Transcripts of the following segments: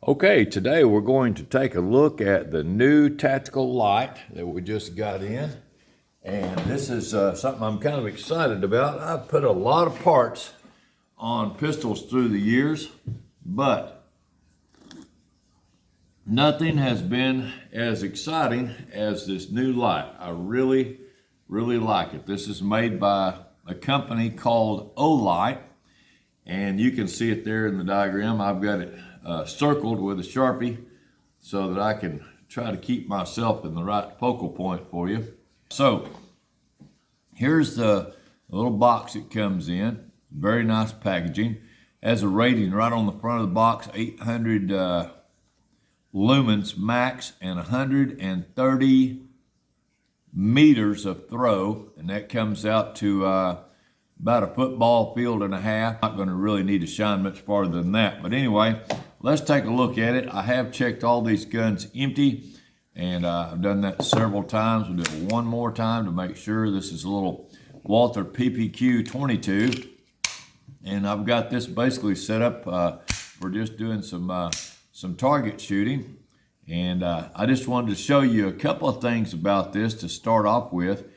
Okay, today we're going to take a look at the new tactical light that we just got in. And this is something I'm kind of excited about. I've put a lot of parts on pistols through the years, but nothing has been as exciting as this new light. I really like it. This is made by a company called OLIGHT, and you can see it there in the diagram. I've got it circled with a Sharpie so that I can try to keep myself in the right focal point for you. So here's the little box it comes in. Very nice packaging. Has a rating right on the front of the box, 800 lumens max and 130 meters of throw, and that comes out to about a football field and a half. Not going to really need to shine much farther than that, but anyway, let's take a look at it. I have checked all these guns empty, and I've done that several times. We'll do it one more time to make sure. This is a little Walther PPQ 22, and I've got this basically set up for just doing some target shooting. And I just wanted to show you a couple of things about this to start off with,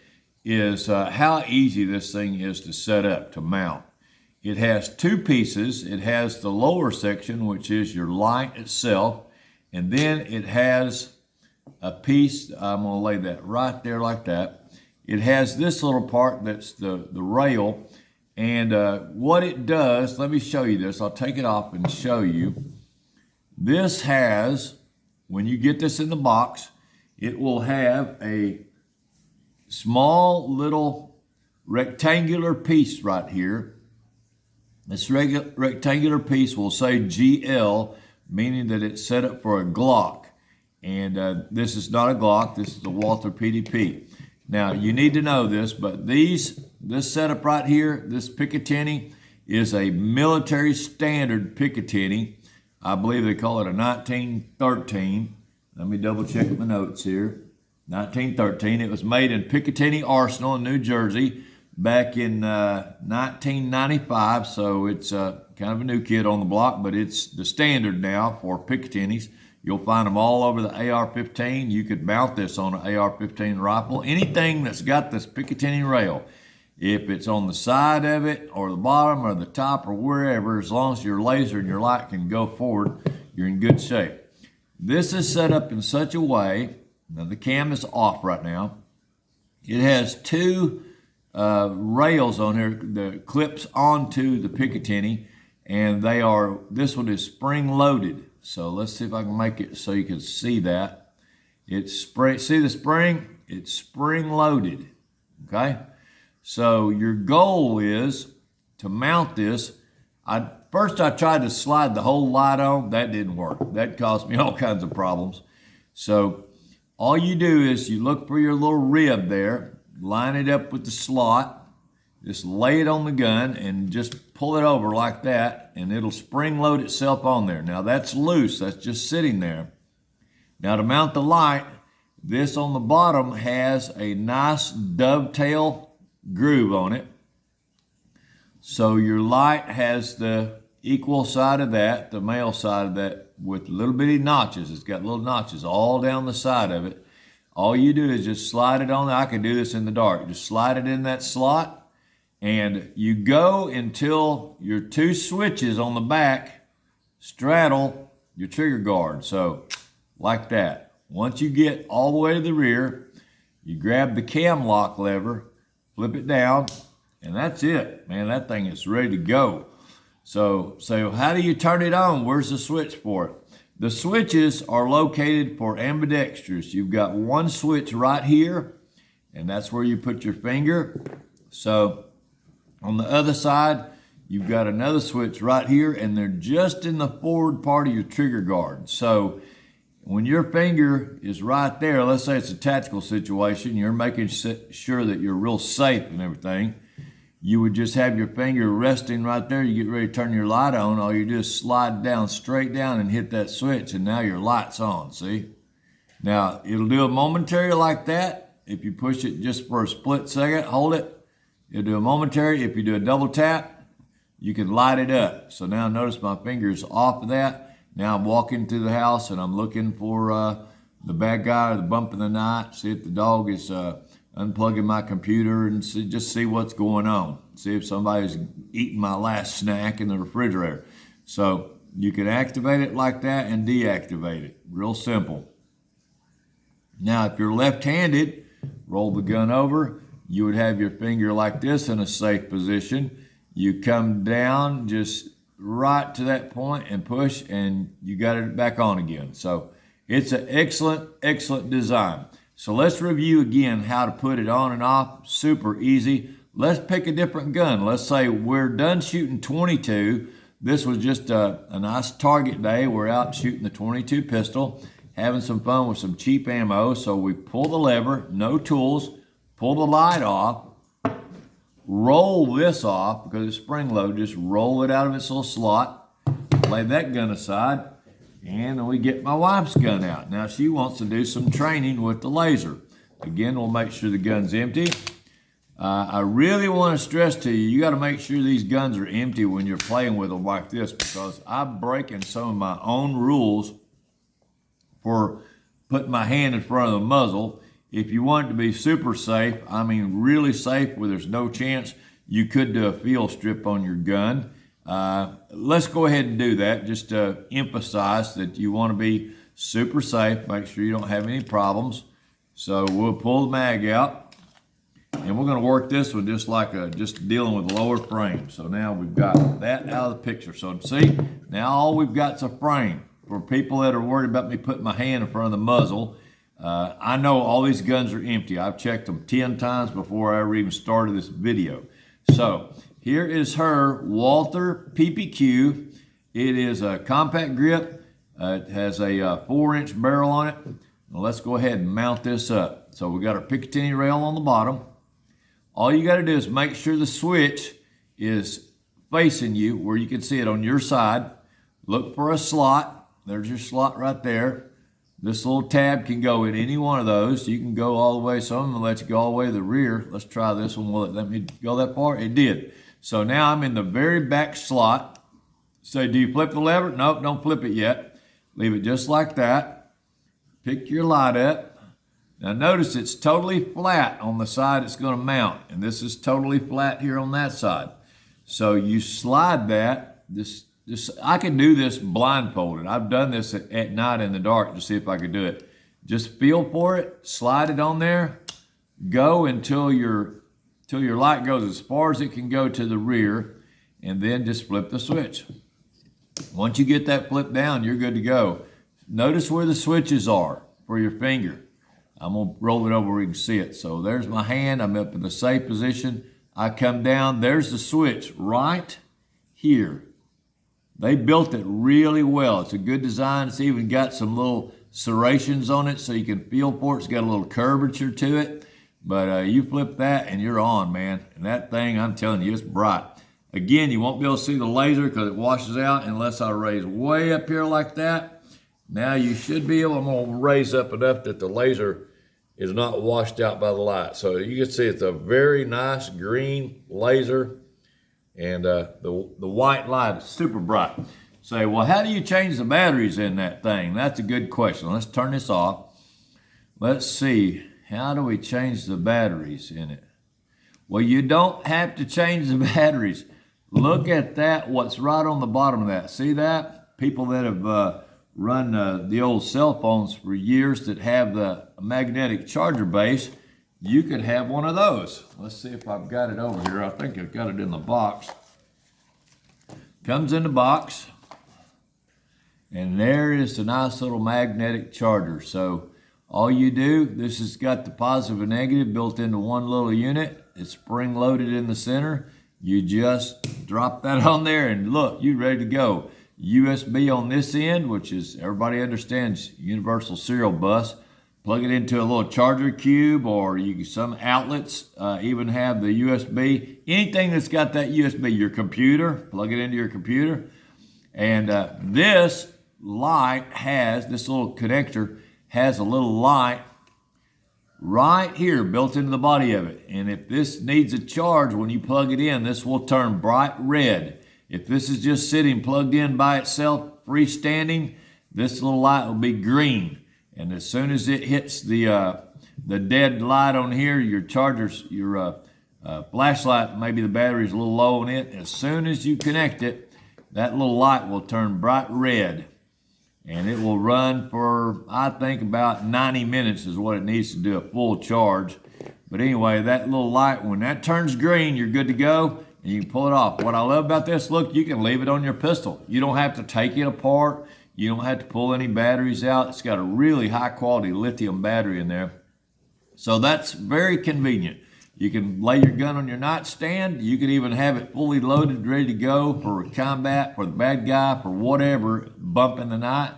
is how easy this thing is to set up, to mount. It has two pieces. It has the lower section, which is your light itself, and then it has a piece, I'm gonna lay that right there like that. It has this little part that's the rail, and what it does, let me show you this. I'll take it off and show you. This has, when you get this in the box, it will have a small little rectangular piece right here. This rectangular piece will say GL, meaning that it's set up for a Glock. And this is not a Glock, this is a Walther PDP. Now, you need to know this, but this setup right here, this Picatinny, is a military standard Picatinny. I believe they call it a 1913. Let me double check my notes here. 1913. It was made in Picatinny Arsenal in New Jersey back in 1995, so it's kind of a new kid on the block, but it's the standard now for Picatinnies. You'll find them all over the AR-15. You could mount this on an AR-15 rifle. Anything that's got this Picatinny rail, if it's on the side of it or the bottom or the top or wherever, as long as your laser and your light can go forward, you're in good shape. This is set up in such a way, now the cam is off right now, it has two rails on here that clips onto the Picatinny, and they are, this one is spring loaded. So let's see if I can make it so you can see that. It's spring, see the spring? It's spring loaded, okay? So your goal is to mount this. First I tried to slide the whole light on. That didn't work. That caused me all kinds of problems. So all you do is you look for your little rib there, line it up with the slot, just lay it on the gun and just pull it over like that, and it'll spring load itself on there. Now that's loose, that's just sitting there. Now to mount the light, this on the bottom has a nice dovetail groove on it. So your light has the equal side of that, the male side of that, with little bitty notches. It's got little notches all down the side of it. All you do is just slide it on there. I can do this in the dark. Just slide it in that slot, and you go until your two switches on the back straddle your trigger guard. So like that. Once you get all the way to the rear, you grab the cam lock lever, flip it down, and that's it, man. That thing is ready to go. So how do you turn it on? Where's the switch for it? The switches are located for ambidextrous. You've got one switch right here, and that's where you put your finger. So on the other side, you've got another switch right here, and they're just in the forward part of your trigger guard. So when your finger is right there, let's say it's a tactical situation, you're making sure that you're real safe and everything, you would just have your finger resting right there. You get ready to turn your light on. All you do is slide down, straight down, and hit that switch, and now your light's on, see? Now, it'll do a momentary like that. If you push it just for a split second, hold it. It'll do a momentary. If you do a double tap, you can light it up. So now notice my finger's off of that. Now I'm walking through the house and I'm looking for the bad guy or the bump in the night, see if the dog is unplugging my computer and just see what's going on. See if somebody's eating my last snack in the refrigerator. So you can activate it like that and deactivate it. Real simple. Now, if you're left-handed, roll the gun over. You would have your finger like this in a safe position. You come down just right to that point and push, and you got it back on again. So it's an excellent, excellent design. So let's review again how to put it on and off. Super easy. Let's pick a different gun. Let's say we're done shooting 22. This was just a nice target day. We're out shooting the 22 pistol, having some fun with some cheap ammo. So we pull the lever, no tools, pull the light off, roll this off because it's spring loaded. Just roll it out of its little slot, lay that gun aside, and then we get my wife's gun out. Now she wants to do some training with the laser. Again, we'll make sure the gun's empty. I really want to stress to you, you got to make sure these guns are empty when you're playing with them like this, because I'm breaking some of my own rules for putting my hand in front of the muzzle. If you want it to be super safe, I mean really safe where there's no chance, you could do a field strip on your gun. Let's go ahead and do that just to emphasize that you want to be super safe, make sure you don't have any problems. So we'll pull the mag out. And we're going to work this one just like just dealing with lower frame. So now we've got that out of the picture. So see, now all we've got is a frame. For people that are worried about me putting my hand in front of the muzzle, I know all these guns are empty. I've checked them 10 times before I ever even started this video. So here is her Walther PPQ. It is a compact grip. It has a 4-inch barrel on it. Now let's go ahead and mount this up. So we got our Picatinny rail on the bottom. All you got to do is make sure the switch is facing you where you can see it on your side. Look for a slot. There's your slot right there. This little tab can go in any one of those. You can go all the way. Some of them let you go all the way to the rear. Let's try this one. Will it let me go that far? It did. So now I'm in the very back slot. So do you flip the lever? Nope, don't flip it yet. Leave it just like that. Pick your light up. Now notice it's totally flat on the side it's going to mount, and this is totally flat here on that side. So you slide that. I can do this blindfolded. I've done this at night in the dark to see if I could do it. Just feel for it, slide it on there, go until your light goes as far as it can go to the rear, and then just flip the switch. Once you get that flipped down, you're good to go. Notice where the switches are for your finger. I'm going to roll it over where you can see it. So there's my hand. I'm up in the safe position. I come down. There's the switch right here. They built it really well. It's a good design. It's even got some little serrations on it so you can feel for it. It's got a little curvature to it. But you flip that and you're on, man. And that thing, I'm telling you, it's bright. Again, you won't be able to see the laser because it washes out unless I raise way up here like that. Now you should be able, I'm going to raise up enough that the laser is not washed out by the light. So you can see it's a very nice green laser, and the white light is super bright. Say, well, how do you change the batteries in that thing? That's a good question. Let's turn this off. Let's see, how do we change the batteries in it? Well, you don't have to change the batteries. Look at that, what's right on the bottom of that. See that? People that have run the old cell phones for years that have the magnetic charger base, you could have one of those. Let's see if I've got it over here. I think I've got it in the box. Comes in the box, and there is the nice little magnetic charger. So all you do, this has got the positive and negative built into one little unit. It's spring loaded in the center. You just drop that on there and look, you're ready to go. USB on this end, which is, everybody understands, universal serial bus. Plug it into a little charger cube, or some outlets even have the USB. Anything that's got that USB, your computer, plug it into your computer. And this light has, this little connector has a little light right here built into the body of it. And if this needs a charge, when you plug it in, this will turn bright red. If this is just sitting plugged in by itself, freestanding, this little light will be green. And as soon as it hits the dead light on here, your flashlight, maybe the battery's a little low on it. As soon as you connect it, that little light will turn bright red. And it will run for, I think, about 90 minutes is what it needs to do a full charge. But anyway, that little light, when that turns green, you're good to go, and you can pull it off. What I love about this, look, you can leave it on your pistol. You don't have to take it apart. You don't have to pull any batteries out. It's got a really high-quality lithium battery in there. So that's very convenient. You can lay your gun on your nightstand. You can even have it fully loaded, ready to go for combat, for the bad guy, for whatever, bump in the night.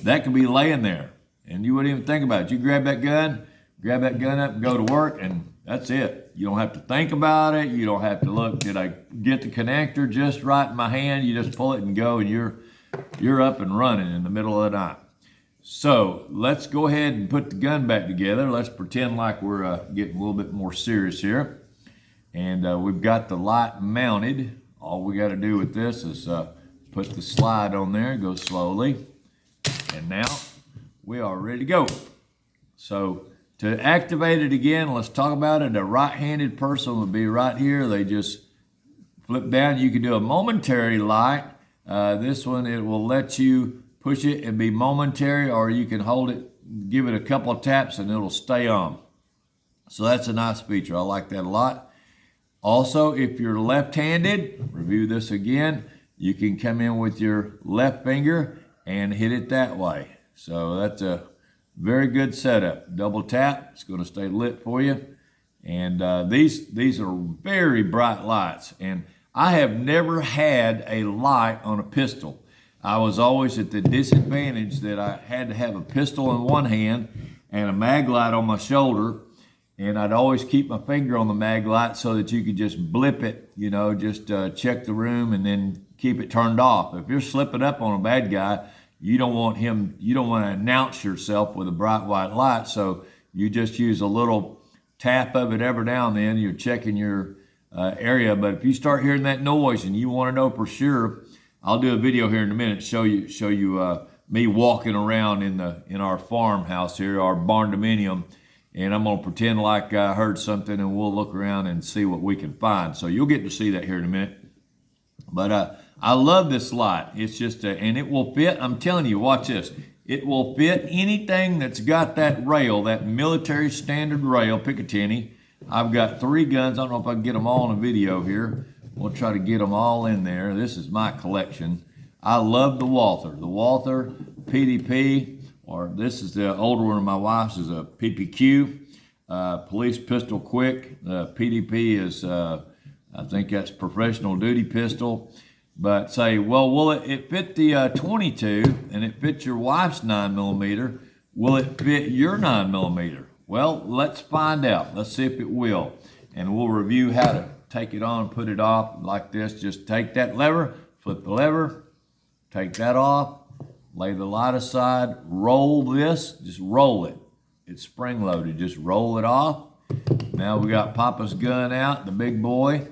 That could be laying there, and you wouldn't even think about it. You grab that gun up and go to work, and that's it. You don't have to think about it. You don't have to look, did I get the connector just right in my hand? You just pull it and go, and you're up and running in the middle of the night. So let's go ahead and put the gun back together. Let's pretend like we're getting a little bit more serious here. And we've got the light mounted. All we got to do with this is put the slide on there, go slowly. And now we are ready to go. So to activate it again, let's talk about it. A right-handed person would be right here. They just flip down. You can do a momentary light. This one, it will let you push it and be momentary, or you can hold it, give it a couple of taps, and it'll stay on. So that's a nice feature. I like that a lot. Also, if you're left-handed, review this again, you can come in with your left finger and hit it that way. So that's a very good setup. Double tap, it's going to stay lit for you. And these are very bright lights. And I have never had a light on a pistol. I was always at the disadvantage that I had to have a pistol in one hand and a mag light on my shoulder, and I'd always keep my finger on the mag light so that you could just blip it, you know, just check the room and then keep it turned off. If you're slipping up on a bad guy, you don't want to announce yourself with a bright white light, so you just use a little tap of it every now and then. You're checking your area, but if you start hearing that noise and you want to know for sure, I'll do a video here in a minute, show you me walking around in our farmhouse here, our Barndominium, and I'm gonna pretend like I heard something, and we'll look around and see what we can find. So you'll get to see that here in a minute. But I love this light. It's just and it will fit. I'm telling you, watch this. It will fit anything that's got that rail, that military standard rail, Picatinny. I've got 3 guns. I don't know if I can get them all in a video here. We'll try to get them all in there. This is my collection. I love the Walther. The Walther PDP, or this is the older one of my wife's, is a PPQ, Police Pistol Quick. PDP is, I think that's professional duty pistol. But say, well, will it fit the 22 and it fits your wife's 9mm? Will it fit your 9mm? Well, let's find out. Let's see if it will. And we'll review how to take it on, put it off like this. Just take that lever, flip the lever, take that off, lay the light aside, roll this, just roll it. It's spring loaded, just roll it off. Now we got Papa's gun out, the big boy,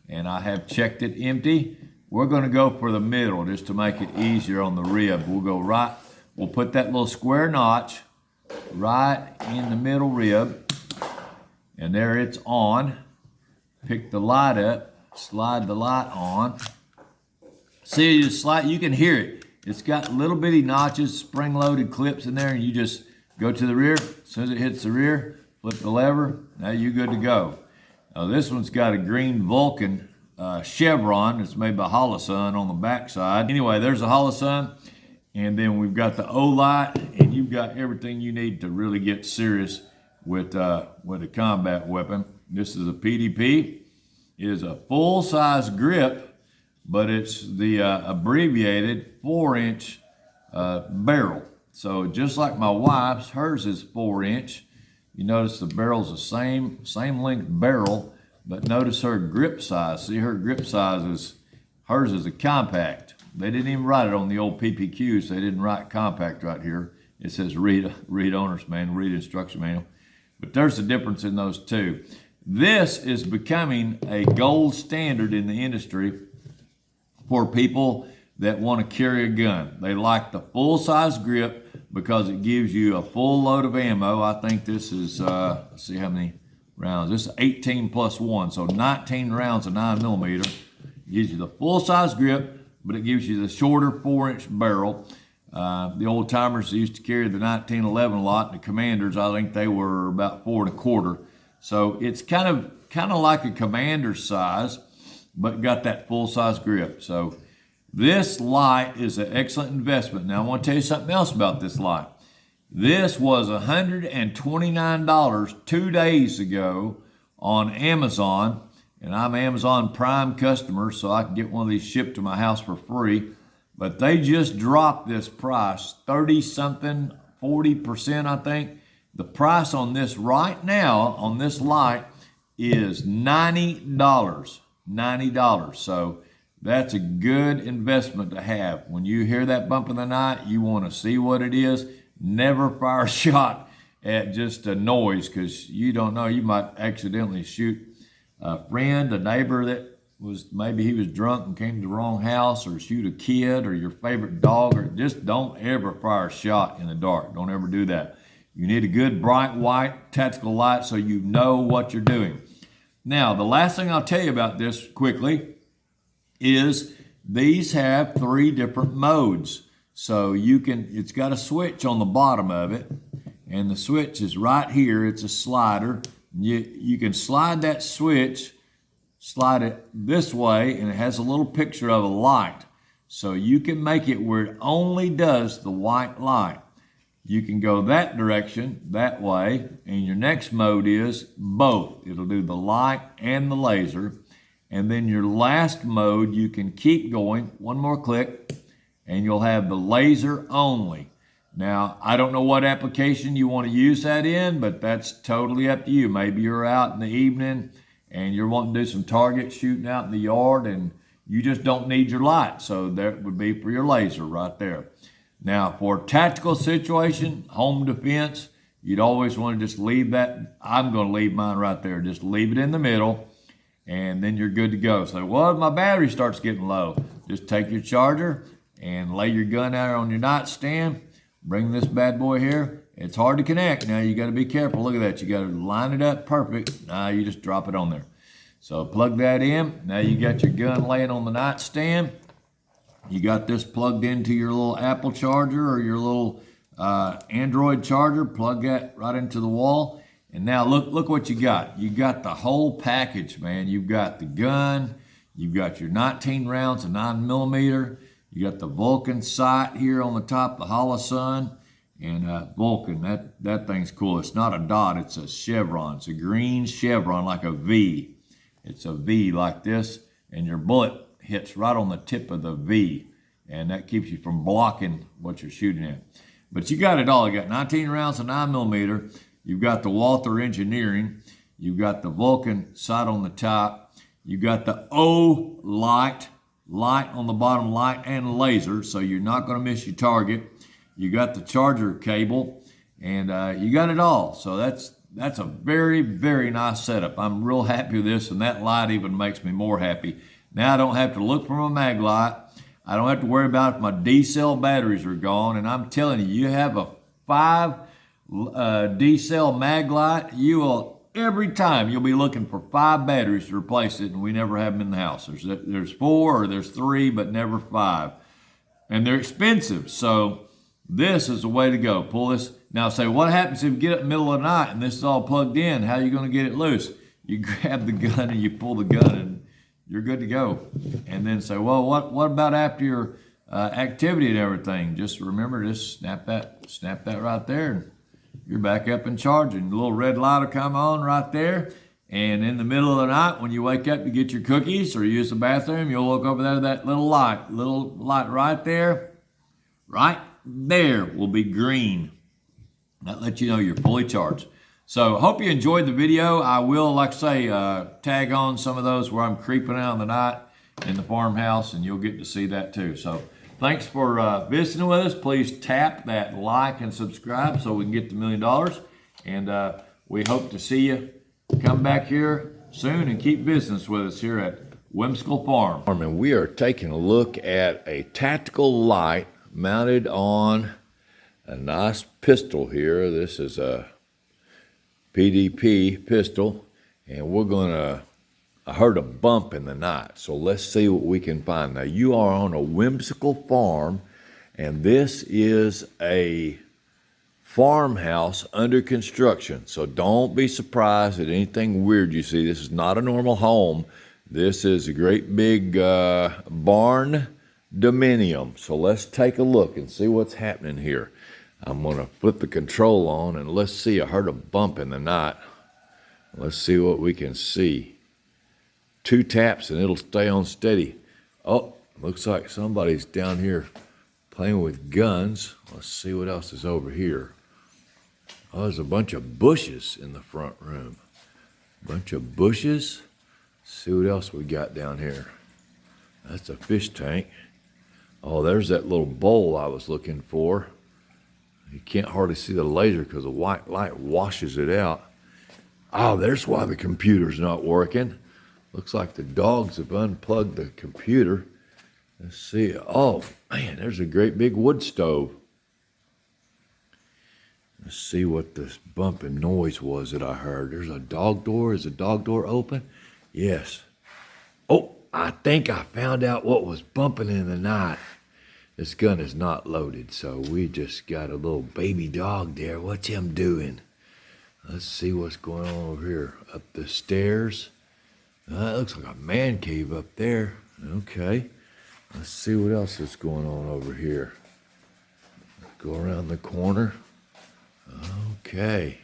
and I have checked it empty. We're gonna go for the middle just to make it easier on the rib. We'll go right, we'll put that little square notch right in the middle rib, and there it's on. Pick the light up, slide the light on. See, you slide, you can hear it. It's got little bitty notches, spring-loaded clips in there, and you just go to the rear. As soon as it hits the rear, flip the lever, now you're good to go. Now this one's got a green Vulcan chevron. It's made by Holosun on the backside. Anyway, there's a Holosun, and then we've got the OLIGHT, and you've got everything you need to really get serious with a combat weapon. This is a PDP. It is a full-size grip, but it's the abbreviated 4-inch barrel. So just like my wife's, hers is 4-inch. You notice the barrel's the same length barrel, but notice her grip size. See, her grip size is, hers is a compact. They didn't even write it on the old PPQs. They didn't write compact right here. It says read owner's manual, read instruction manual. But there's a difference in those two. This is becoming a gold standard in the industry for people that want to carry a gun. They like the full-size grip because it gives you a full load of ammo. I think this is, let's see how many rounds. This is 18 plus 1, so 19 rounds of 9mm. It gives you the full-size grip, but it gives you the shorter 4-inch barrel. The old timers used to carry the 1911 lot. The commanders, I think they were about 4 1/4. So it's kind of like a commander size, but got that full-size grip. So this light is an excellent investment. Now I want to tell you something else about this light. This was $129 2 days ago on Amazon, and I'm an Amazon Prime customer, so I can get one of these shipped to my house for free. But they just dropped this price, 30-something, 40%, I think. The price on this right now, on this light, is $90. $90. So that's a good investment to have. When you hear that bump in the night, you want to see what it is. Never fire a shot at just a noise, because you don't know. You might accidentally shoot a friend, a neighbor that maybe he was drunk and came to the wrong house, or shoot a kid or your favorite dog, or just don't ever fire a shot in the dark. Don't ever do that. You need a good bright white tactical light so you know what you're doing. Now, the last thing I'll tell you about this quickly is these have 3 different modes. So it's got a switch on the bottom of it, and the switch is right here. It's a slider. You can slide that switch, slide it this way, and it has a little picture of a light. So you can make it where it only does the white light. You can go that direction, that way, and your next mode is both. It'll do the light and the laser. And then your last mode, you can keep going, one more click, and you'll have the laser only. Now, I don't know what application you want to use that in, but that's totally up to you. Maybe you're out in the evening and you're wanting to do some target shooting out in the yard, and you just don't need your light. So that would be for your laser right there. Now, for a tactical situation, home defense, you'd always want to just leave that. I'm going to leave mine right there. Just leave it in the middle, and then you're good to go. So, well, if my battery starts getting low, just take your charger and lay your gun out on your nightstand. Bring this bad boy here. It's hard to connect. Now, you got to be careful. Look at that. You got to line it up perfect. Now, you just drop it on there. So, plug that in. Now, you got your gun laying on the nightstand. You got this plugged into your little Apple charger or your little Android charger. Plug that right into the wall. And now look what you got. You got the whole package, man. You've got the gun. You've got your 19 rounds of 9mm. You got the Vulcan sight here on the top, the Holosun. And Vulcan, that thing's cool. It's not a dot, it's a chevron. It's a green chevron like a V. It's a V like this, and your bullet hits right on the tip of the V, and that keeps you from blocking what you're shooting at. But you got it all. You got 19 rounds of 9mm. You've got the Walther Engineering. You've got the Vulcan sight on the top. You got the OLIGHT, light on the bottom, light and laser, so you're not going to miss your target. You got the charger cable, and you got it all. So that's a very, very nice setup. I'm real happy with this, and that light even makes me more happy. Now I don't have to look for my mag light. I don't have to worry about if my D-cell batteries are gone. And I'm telling you, you have a 5 D-cell mag light, you will, every time you'll be looking for 5 batteries to replace it, and we never have them in the house. There's 4 or there's 3, but never 5. And they're expensive, so this is the way to go. Pull this. Now say, what happens if you get up in the middle of the night and this is all plugged in? How are you going to get it loose? You grab the gun and you pull the gun, and you're good to go. And then say, well, what about after your activity and everything? Just remember, just snap that right there, and you're back up and charging. The little red light will come on right there. And in the middle of the night, when you wake up to get your cookies or use the bathroom, you'll look over there, that little light right there will be green. That lets you know you're fully charged. So hope you enjoyed the video. I will, like I say, tag on some of those where I'm creeping out in the night in the farmhouse, and you'll get to see that too. So thanks for visiting with us. Please tap that like and subscribe so we can get to $1 million. And we hope to see you come back here soon and keep business with us here at Whimsical Farm. And we are taking a look at a tactical light mounted on a nice pistol here. This is a PDP pistol, and we're gonna, I heard a bump in the night, so let's see what we can find. Now, you are on a Whimsical Farm, and this is a farmhouse under construction, so don't be surprised at anything weird you see. This is not a normal home. This is a great big Barndominium. So let's take a look and see what's happening here. I'm gonna flip the control on and let's see. I heard a bump in the night. Let's see what we can see. 2 taps and it'll stay on steady. Oh, looks like somebody's down here playing with guns. Let's see what else is over here. Oh, there's a bunch of bushes in the front room. Bunch of bushes. See what else we got down here. That's a fish tank. Oh, there's that little bowl I was looking for. You can't hardly see the laser because the white light washes it out. Oh, there's why the computer's not working. Looks like the dogs have unplugged the computer. Let's see. Oh, man, there's a great big wood stove. Let's see what this bumping noise was that I heard. There's a dog door. Is the dog door open? Yes. Oh, I think I found out what was bumping in the night. This gun is not loaded, so we just got a little baby dog there. What's him doing? Let's see what's going on over here. Up the stairs. It looks like a man cave up there. Okay. Let's see what else is going on over here. Let's go around the corner. Okay.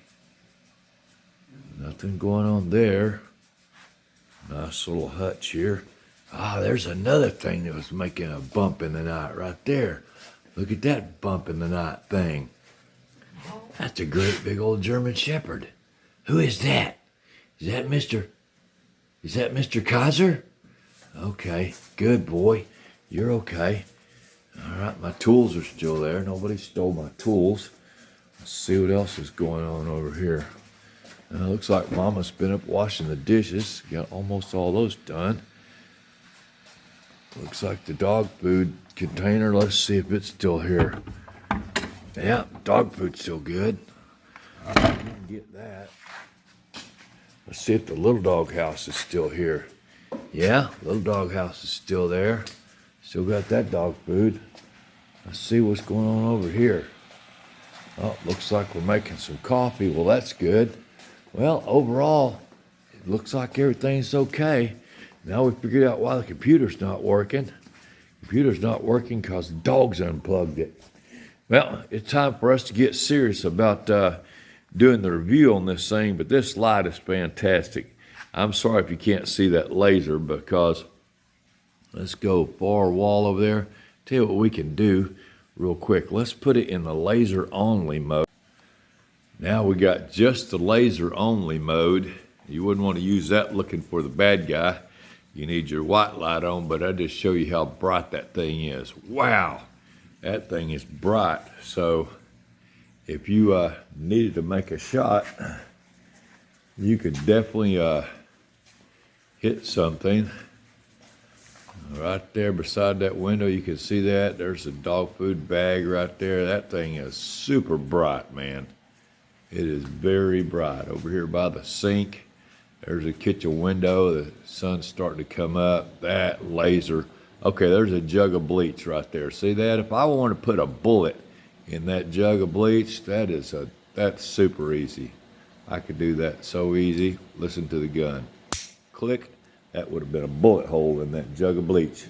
Nothing going on there. Nice little hutch here. Ah, there's another thing that was making a bump in the night right there. Look at that bump in the night thing. That's a great big old German Shepherd. Who is that? Is that Mr. Kaiser? Okay, good boy. You're okay. All right, my tools are still there. Nobody stole my tools. Let's see what else is going on over here. Looks like Mama's been up washing the dishes. Got almost all those done. Looks like the dog food container. Let's see if it's still here. Yeah, dog food's still good. I can get that. Let's see if the little dog house is still here. Yeah, little dog house is still there. Still got that dog food. Let's see what's going on over here. Oh, looks like we're making some coffee. Well, that's good. Well, overall, it looks like everything's okay. Now we figured out why the computer's not working. Computer's not working because the dogs unplugged it. Well, it's time for us to get serious about doing the review on this thing, but this light is fantastic. I'm sorry if you can't see that laser because let's go far wall over there. Tell you what we can do real quick. Let's put it in the laser only mode. Now we got just the laser only mode. You wouldn't want to use that looking for the bad guy. You need your white light on, but I just show you how bright that thing is. Wow, that thing is bright. So if you needed to make a shot, you could definitely hit something. Right there beside that window, you can see that. There's a dog food bag right there. That thing is super bright, man. It is very bright. Over here by the sink, there's a kitchen window. The sun's starting to come up. That laser. Okay, there's a jug of bleach right there. See that? If I want to put a bullet in that jug of bleach, that's super easy. I could do that so easy. Listen to the gun. Click. That would have been a bullet hole in that jug of bleach.